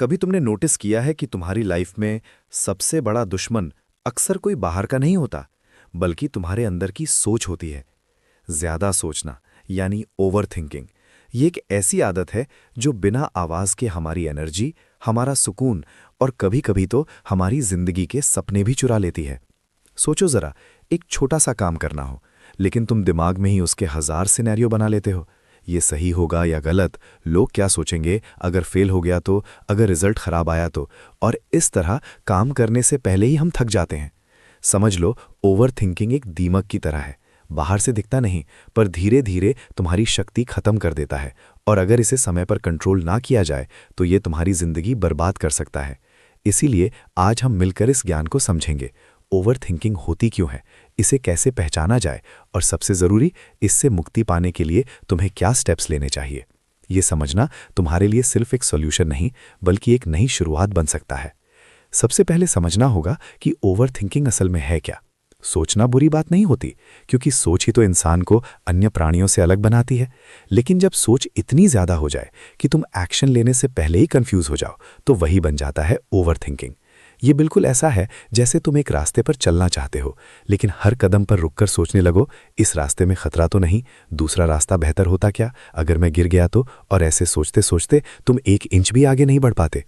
कभी तुमने नोटिस किया है कि तुम्हारी लाइफ में सबसे बड़ा दुश्मन अक्सर कोई बाहर का नहीं होता, बल्कि तुम्हारे अंदर की सोच होती है। ज्यादा सोचना यानी ओवर थिंकिंग, ये एक ऐसी आदत है जो बिना आवाज के हमारी एनर्जी, हमारा सुकून और कभी-कभी तो हमारी जिंदगी के सपने भी चुरा लेती है। सोचो जरा, एक छोटा सा काम करना हो, लेकिन तुम दिमाग में ही उसके 1000 सिनेरियो बना लेते हो। ये सही होगा या गलत, लोग क्या सोचेंगे, अगर फेल हो गया तो, अगर रिजल्ट खराब आया तो, और इस तरह काम करने से पहले ही हम थक जाते हैं। समझ लो, ओवर थिंकिंग एक दीमक की तरह है। बाहर से दिखता नहीं, पर धीरे धीरे तुम्हारी शक्ति खत्म कर देता है, और अगर इसे समय पर कंट्रोल ना किया जाए तो ये तुम्हारी जिंदगी बर्बाद कर सकता है। इसीलिए आज हम मिलकर इस ज्ञान को समझेंगे। ओवर थिंकिंग होती क्यों है, इसे कैसे पहचाना जाए, और सबसे ज़रूरी, इससे मुक्ति पाने के लिए तुम्हें क्या स्टेप्स लेने चाहिए। ये समझना तुम्हारे लिए सिर्फ एक सॉल्यूशन नहीं, बल्कि एक नई शुरुआत बन सकता है। सबसे पहले समझना होगा कि ओवर थिंकिंग असल में है क्या। सोचना बुरी बात नहीं होती, क्योंकि सोच ही तो इंसान को अन्य प्राणियों से अलग बनाती है। लेकिन जब सोच इतनी ज़्यादा हो जाए कि तुम एक्शन लेने से पहले ही कंफ्यूज हो जाओ, तो वही बन जाता है ओवर थिंकिंग। ये बिल्कुल ऐसा है जैसे तुम एक रास्ते पर चलना चाहते हो, लेकिन हर कदम पर रुककर सोचने लगो, इस रास्ते में खतरा तो नहीं, दूसरा रास्ता बेहतर होता क्या, अगर मैं गिर गया तो, और ऐसे सोचते सोचते तुम 1 इंच भी आगे नहीं बढ़ पाते।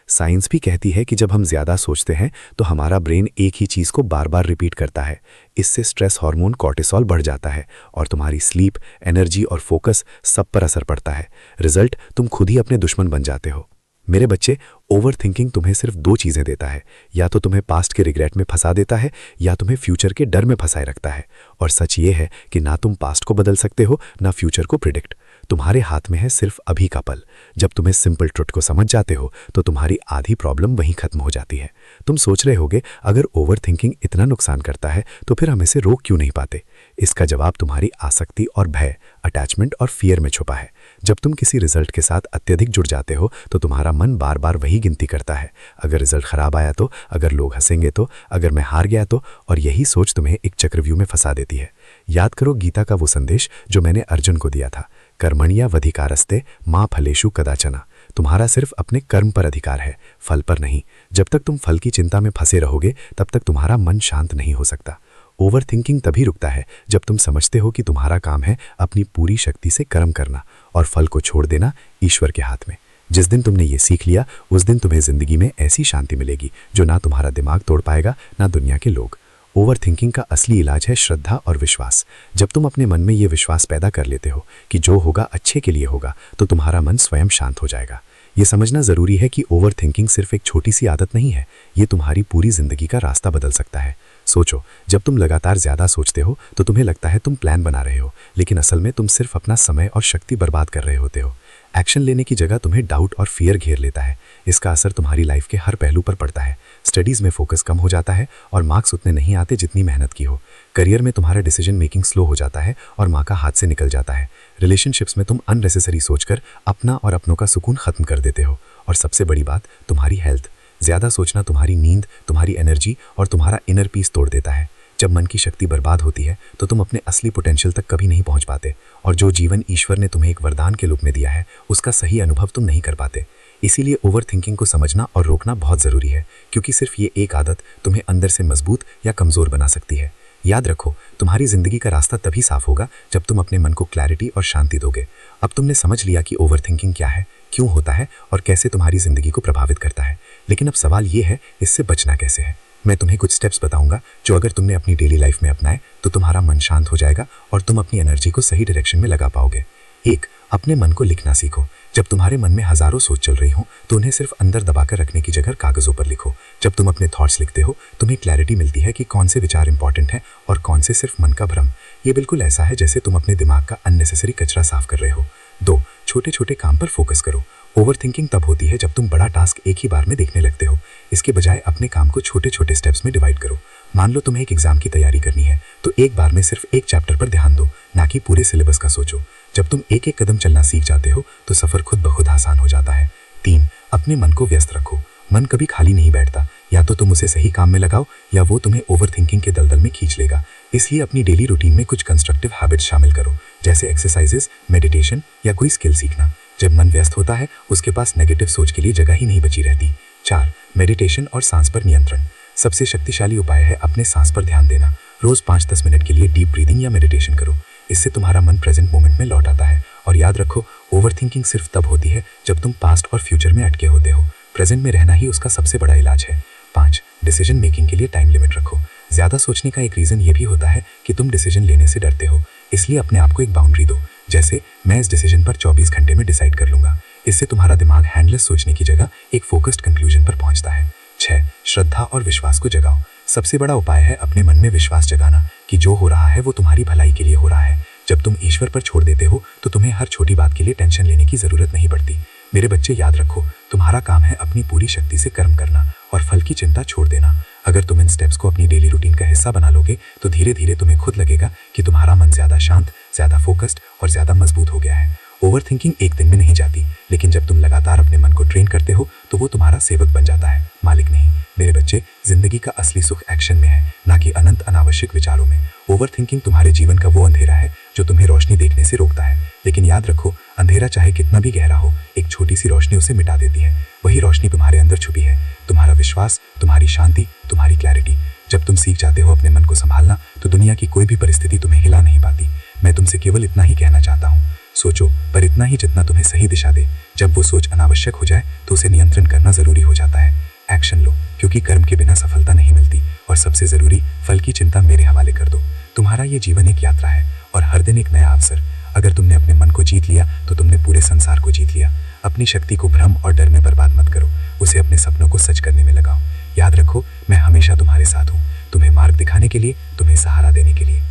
साइंस भी कहती है कि जब हम ज़्यादा सोचते हैं तो हमारा ब्रेन एक ही चीज़ को बार बार रिपीट करता है। इससे स्ट्रेस हार्मोन कॉर्टिसोल बढ़ जाता है और तुम्हारी स्लीप, एनर्जी और फोकस सब पर असर पड़ता है। रिजल्ट, तुम खुद ही अपने दुश्मन बन जाते हो। मेरे बच्चे, ओवर थिंकिंग तुम्हें सिर्फ 2 चीज़ें देता है, या तो तुम्हें पास्ट के रिग्रेट में फंसा देता है, या तुम्हें फ्यूचर के डर में फंसाए रखता है। और सच ये है कि ना तुम पास्ट को बदल सकते हो, ना फ्यूचर को प्रिडिक्ट। तुम्हारे हाथ में है सिर्फ अभी का पल। जब तुम्हें सिंपल ट्रुथ को समझ जाते हो तो तुम्हारी आधी प्रॉब्लम वहीं खत्म हो जाती है। तुम सोच रहे होगे, अगर ओवर थिंकिंग इतना नुकसान करता है तो फिर हम इसे रोक क्यों नहीं पाते। इसका जवाब तुम्हारी आसक्ति और भय, अटैचमेंट और फियर में छुपा है। जब तुम किसी रिजल्ट के साथ अत्यधिक जुड़ जाते हो तो तुम्हारा मन बार बार वही गिनती करता है, अगर रिजल्ट खराब आया तो, अगर लोग हंसेंगे तो, अगर मैं हार गया तो, और यही सोच तुम्हें एक चक्रव्यूह में फंसा देती है। याद करो गीता का वो संदेश जो मैंने अर्जुन को दिया था, कर्मण्येवाधिकारस्ते मा फलेषु कदाचन। तुम्हारा सिर्फ अपने कर्म पर अधिकार है, फल पर नहीं। जब तक तुम फल की चिंता में फंसे रहोगे, तब तक तुम्हारा मन शांत नहीं हो सकता। ओवर थिंकिंग तभी रुकता है जब तुम समझते हो कि तुम्हारा काम है अपनी पूरी शक्ति से कर्म करना और फल को छोड़ देना ईश्वर के हाथ में। जिस दिन तुमने ये सीख लिया, उस दिन तुम्हें जिंदगी में ऐसी शांति मिलेगी जो ना तुम्हारा दिमाग तोड़ पाएगा, ना दुनिया के लोग। ओवर थिंकिंग का असली इलाज है श्रद्धा और विश्वास। जब तुम अपने मन में ये विश्वास पैदा कर लेते हो कि जो होगा अच्छे के लिए होगा, तो तुम्हारा मन स्वयं शांत हो जाएगा। ये समझना जरूरी है कि ओवर थिंकिंग सिर्फ एक छोटी सी आदत नहीं है, ये तुम्हारी पूरी जिंदगी का रास्ता बदल सकता है। सोचो, जब तुम लगातार ज्यादा सोचते हो तो तुम्हें लगता है तुम प्लान बना रहे हो, लेकिन असल में तुम सिर्फ अपना समय और शक्ति बर्बाद कर रहे होते हो। एक्शन लेने की जगह तुम्हें डाउट और फियर घेर लेता है। इसका असर तुम्हारी लाइफ के हर पहलू पर पड़ता है। स्टडीज में फोकस कम हो जाता है और मार्क्स उतने नहीं आते जितनी मेहनत की हो। करियर में तुम्हारा डिसीजन मेकिंग स्लो हो जाता है और माँ का हाथ से निकल जाता है। रिलेशनशिप्स में तुम अननेसेसरी सोचकर अपना और अपनों का सुकून खत्म कर देते हो। और सबसे बड़ी बात, तुम्हारी हेल्थ। ज्यादा सोचना तुम्हारी नींद, तुम्हारी एनर्जी और तुम्हारा इनर पीस तोड़ देता है। जब मन की शक्ति बर्बाद होती है तो तुम अपने असली पोटेंशियल तक कभी नहीं पहुंच पाते, और जो जीवन ईश्वर ने तुम्हें एक वरदान के रूप में दिया है, उसका सही अनुभव तुम नहीं कर पाते। इसीलिए ओवर थिंकिंग को समझना और रोकना बहुत जरूरी है, क्योंकि सिर्फ ये एक आदत तुम्हें अंदर से मजबूत या कमजोर बना सकती है। याद रखो, तुम्हारी जिंदगी का रास्ता तभी साफ होगा जब तुम अपने मन को क्लैरिटी और शांति दोगे। अब तुमने समझ लिया कि ओवर थिंकिंग क्या है, क्यों होता है और कैसे तुम्हारी जिंदगी को प्रभावित करता है। लेकिन अब सवाल ये है, इससे बचना कैसे है। मैं तुम्हें कुछ स्टेप्स बताऊंगा जो अगर तुमने अपनी डेली लाइफ में अपनाए तो तुम्हारा मन शांत हो जाएगा और तुम अपनी एनर्जी को सही डायरेक्शन में लगा पाओगे। 1. अपने मन को लिखना सीखो। जब तुम्हारे मन में हजारों सोच चल रही हो तो उन्हें सिर्फ अंदर दबाकर रखने की जगह कागजों पर लिखो। जब तुम अपने थॉट्स लिखते हो, तुम्हें क्लैरिटी मिलती है कि कौन से विचार इंपॉर्टेंट हैं और कौन से सिर्फ मन का भ्रम। ये बिल्कुल ऐसा है जैसे तुम अपने दिमाग का अननेसेसरी कचरा साफ कर रहे हो। 2. छोटे छोटे काम पर फोकस करो। ओवर थिंकिंग तब होती है जब तुम बड़ा टास्क एक ही बार में देखने लगते हो। इसके बजाय अपने काम को छोटे छोटे स्टेप्स में डिवाइड करो। मान लो तुम्हें एक एग्जाम की तैयारी करनी है, तो एक बार में सिर्फ एक चैप्टर पर ध्यान दो, ना कि पूरे सिलेबस का सोचो। जब तुम एक एक कदम चलना सीख जाते हो तो सफर खुद ब खुद आसान हो जाता है। 3. अपने मन को व्यस्त रखो। मन कभी खाली नहीं बैठता, या तो तुम उसे सही काम में लगाओ या वो तुम्हें ओवर थिंकिंग के दलदल में खींच लेगा। इसलिए अपनी डेली रूटीन में कुछ कंस्ट्रक्टिव हैबिट्स शामिल करो, जैसे एक्सरसाइजेस, मेडिटेशन या कोई स्किल सीखना। जब मन व्यस्त होता है उसके पास नेगेटिव सोच के लिए जगह ही नहीं बची रहती। 4. मेडिटेशन और सांस पर नियंत्रण। सबसे शक्तिशाली उपाय है अपने सांस पर ध्यान देना। रोज 5-10 मिनट के लिए डीप ब्रीदिंग या मेडिटेशन करो। इससे तुम्हारा मन प्रेजेंट मोमेंट में लौट आता है। और याद रखो, ओवरथिंकिंग सिर्फ तब होती है जब तुम पास्ट और फ्यूचर में अटके होते हो। प्रेजेंट में रहना ही उसका सबसे बड़ा इलाज है। 5. डिसीजन मेकिंग के लिए टाइम लिमिट रखो। ज्यादा सोचने का एक रीजन ये भी होता है कि तुम डिसीजन लेने से डरते हो, इसलिए अपने आप को एक बाउंड्री दो। जैसे, मैं इस डिसीजन पर 24 घंटे में डिसाइड कर लूंगा। इससे तुम्हारा दिमाग हैंडलेस सोचने की जगह एक फोकस्ड कंक्लूजन पर पहुंचता है। 6. श्रद्धा और विश्वास को जगाओ। सबसे बड़ा उपाय है अपने मन में विश्वास जगाना कि जो हो रहा है वो तुम्हारी भलाई के लिए हो रहा है। जब तुम ईश्वर पर छोड़ देते हो तो तुम्हें हर छोटी बात के लिए टेंशन लेने की जरूरत नहीं पड़ती। मेरे बच्चे, याद रखो, तुम्हारा काम है अपनी पूरी शक्ति से कर्म करना और फल की चिंता छोड़ देना। अगर तुम इन स्टेप्स को अपनी डेली रूटीन का हिस्सा बना लोगे तो धीरे धीरे तुम्हें खुद लगेगा कि तुम्हारा मन ज्यादा शांत, ज्यादा फोकस्ड और ज्यादा मजबूत हो गया है। ओवरथिंकिंग एक दिन में नहीं जाती, लेकिन जब तुम लगातार अपने मन को ट्रेन करते हो तो वो तुम्हारा सेवक बन जाता है, मालिक नहीं। मेरे बच्चे, जिंदगी का असली सुख एक्शन में है, ना कि अनंत अनावश्यक विचारों में। ओवरथिंकिंग तुम्हारे जीवन का वो अंधेरा है जो तुम्हें रोशनी देखने से रोकता है। लेकिन याद रखो, अंधेरा चाहे कितना भी गहरा हो, एक छोटी सी रोशनी उसे मिटा देती है। वही रोशनी तुम्हारे अंदर छुपी है, तुम्हारा विश्वास, तुम्हारी शांति, तुम्हारी क्लैरिटी। जब तुम सीख जाते हो अपने मन को संभालना तो दुनिया की कोई भी परिस्थिति तुम्हें हिला नहीं पाती। मैं तुमसे केवल इतना ही कहना चाहता हूँ, सोचो, पर इतना ही जितना तुम्हें सही दिशा दे। जब वो सोच अनावश्यक हो जाए तो उसे नियंत्रण करना जरूरी हो जाता है। एक्शन लो, क्योंकि कर्म के बिना सफलता नहीं मिलती। और सबसे जरूरी, फल की चिंता मेरे हवाले कर दो। तुम्हारा ये जीवन एक यात्रा है और हर दिन एक नया अवसर। अगर तुमने अपने मन को जीत लिया तो तुमने पूरे संसार को जीत लिया। अपनी शक्ति को भ्रम और डर में बर्बाद मत करो, उसे अपने सपनों को सच करने में लगाओ। याद रखो, मैं हमेशा तुम्हारे साथ हूँ, तुम्हें मार्ग दिखाने के लिए, तुम्हें सहारा देने के लिए।